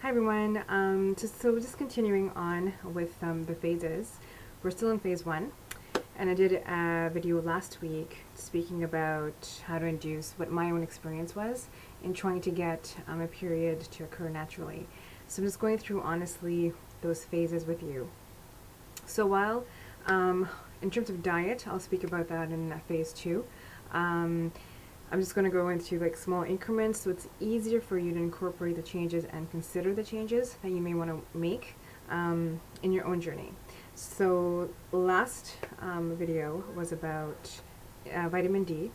Hi everyone. So just continuing on with the phases. We're still in phase 1, and I did a video last week speaking about how to induce what my own experience was in trying to get a period to occur naturally. So I'm just going through honestly those phases with you. So while in terms of diet, I'll speak about that in phase 2. I'm just going to go into like small increments so it's easier for you to incorporate the changes and consider the changes that you may want to make in your own journey. So last video was about vitamin D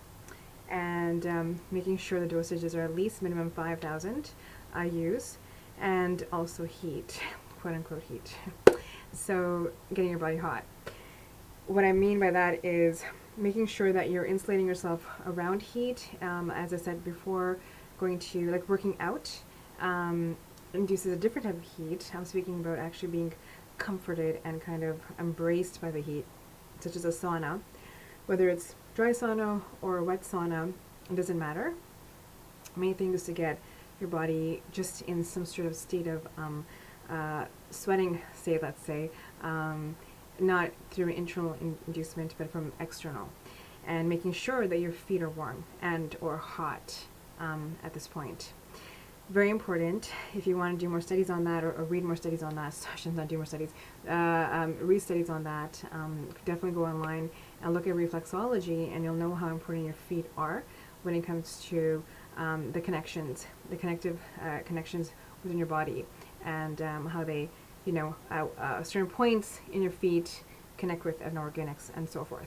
and making sure the dosages are at least minimum 5,000 IUs, and also heat, quote unquote heat. So getting your body hot. What I mean by that is making sure that you're insulating yourself around heat. As I said before, going to like working out induces a different type of heat. I'm speaking about actually being comforted and kind of embraced by the heat, such as a sauna. Whether it's dry sauna or wet sauna, it doesn't matter. The main thing is to get your body just in some sort of state of sweating state, let's say, not through internal inducement, but from external, and making sure that your feet are warm and or hot at this point. Very important. If you want to do more studies on that, or read more studies on that, I should not do more studies, read studies on that, definitely go online and look at reflexology, and you'll know how important your feet are when it comes to the connections, the connective connections within your body, and how they, certain points in your feet connect with an organics and so forth.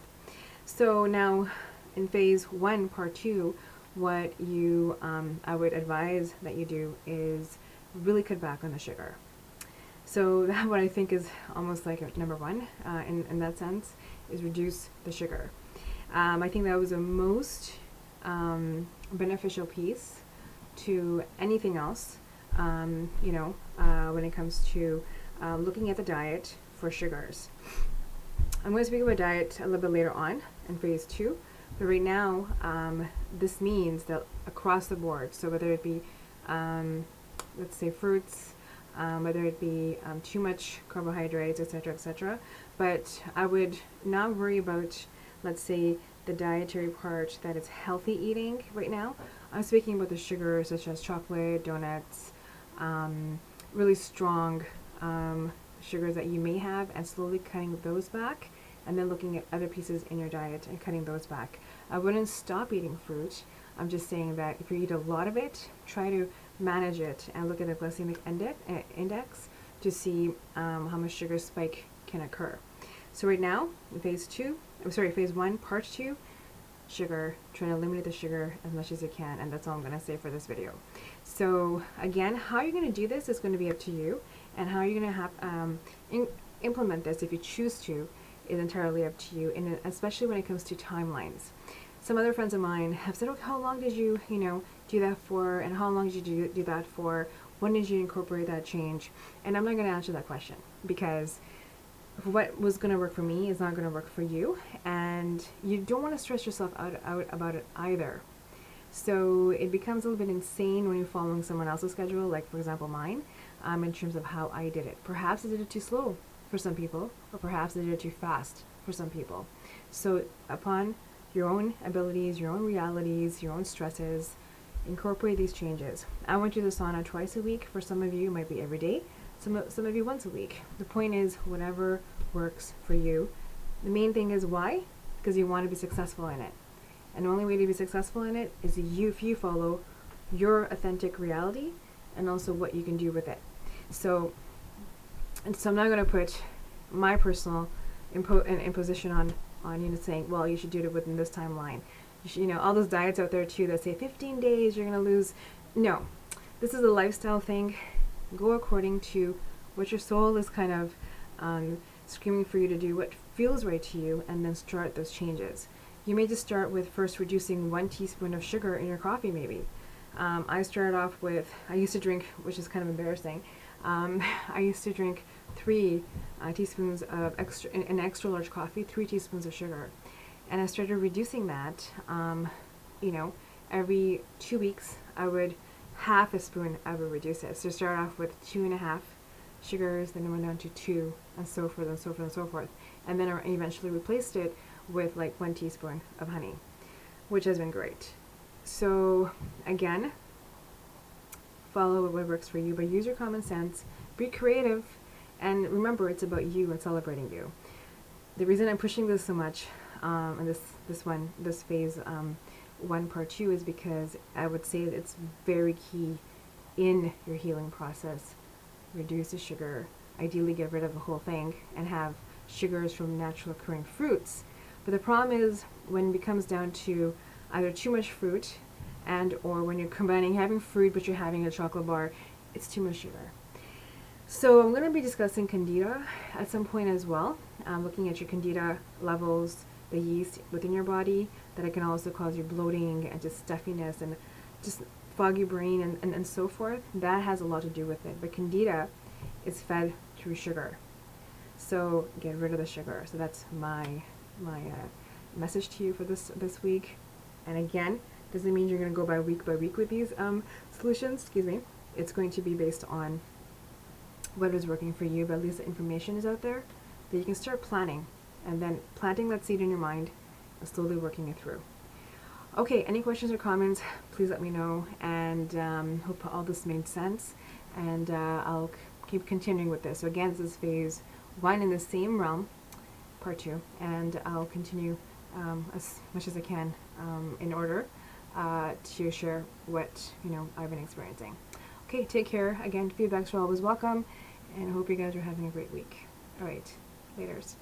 So now in phase 1, part 2, what you I would advise that you do is really cut back on the sugar. So that what I think is almost like number 1 in that sense is reduce the sugar. I think that was the most beneficial piece to anything else, when it comes to looking at the diet for sugars. I'm going to speak about diet a little bit later on in phase 2, but right now this means that across the board, so whether it be let's say fruits, whether it be too much carbohydrates, etc., but I would not worry about, let's say, the dietary part that is healthy eating right now. I'm speaking about the sugars such as chocolate, donuts, really strong sugars that you may have, and slowly cutting those back, and then looking at other pieces in your diet and cutting those back. I wouldn't stop eating fruit. I'm just saying that if you eat a lot of it, try to manage it and look at the glycemic index to see how much sugar spike can occur. So right now, in phase 1, part 2, sugar, trying to eliminate the sugar as much as you can, and that's all I'm going to say for this video. So again, how you're going to do this is going to be up to you, and how you're going to have implement this, if you choose to, is entirely up to you, and especially when it comes to timelines. Some other friends of mine have said, okay, how long did you do that for, and how long did you do that for? When did you incorporate that change? And I'm not going to answer that question, because what was going to work for me is not going to work for you, and you don't want to stress yourself out about it either. So it becomes a little bit insane when you're following someone else's schedule, like for example mine, in terms of how I did it. Perhaps I did it too slow for some people, or perhaps I did it too fast for some people. So upon your own abilities, your own realities, your own stresses, incorporate these changes. I went to the sauna twice a week. For some of you, it might be every day. Some of you once a week. The point is, whatever works for you. The main thing is why? Because you want to be successful in it. And the only way to be successful in it is if you follow your authentic reality and also what you can do with it. So I'm not going to put my personal imposition on saying, well, you should do it within this timeline. You should, all those diets out there too that say 15 days you're going to lose. No, this is a lifestyle thing. Go according to what your soul is kind of screaming for you to do, what feels right to you, and then start those changes. You may just start with first reducing 1 teaspoon of sugar in your coffee maybe. I started off with, I used to drink, which is kind of embarrassing, I used to drink 3 teaspoons of an extra large coffee, 3 teaspoons of sugar. And I started reducing that, every 2 weeks I would half a spoon, I would reduce it. So start off with 2.5 sugars, then I went down to 2, and so forth and so forth and so forth. And then I eventually replaced it with like 1 teaspoon of honey, which has been great. So again, follow what works for you, but use your common sense, be creative, and remember, it's about you and celebrating you. The reason I'm pushing this so much, and this phase 1 part 2, is because I would say that it's very key in your healing process. Reduce the sugar, ideally get rid of the whole thing, and have sugars from natural occurring fruits. But the problem is when it becomes down to either too much fruit and or when you're combining having fruit but you're having a chocolate bar, it's too much sugar. So I'm going to be discussing candida at some point as well, looking at your candida levels, the yeast within your body, that it can also cause your bloating and just stuffiness and just foggy brain and so forth. That has a lot to do with it. But candida is fed through sugar. So get rid of the sugar. So that's my message to you for this week. And again, doesn't mean you're going to go by week with these solutions. Excuse me. It's going to be based on what is working for you, but at least the information is out there that you can start planning, and then planting that seed in your mind and slowly working it through. Okay, any questions or comments, please let me know, and hope all this made sense, and I'll keep continuing with this. So again, this is phase 1 in the same realm, part 2, and I'll continue as much as I can in order to share what I've been experiencing. Okay, take care. Again, feedbacks are always welcome, and I hope you guys are having a great week. All right, laters.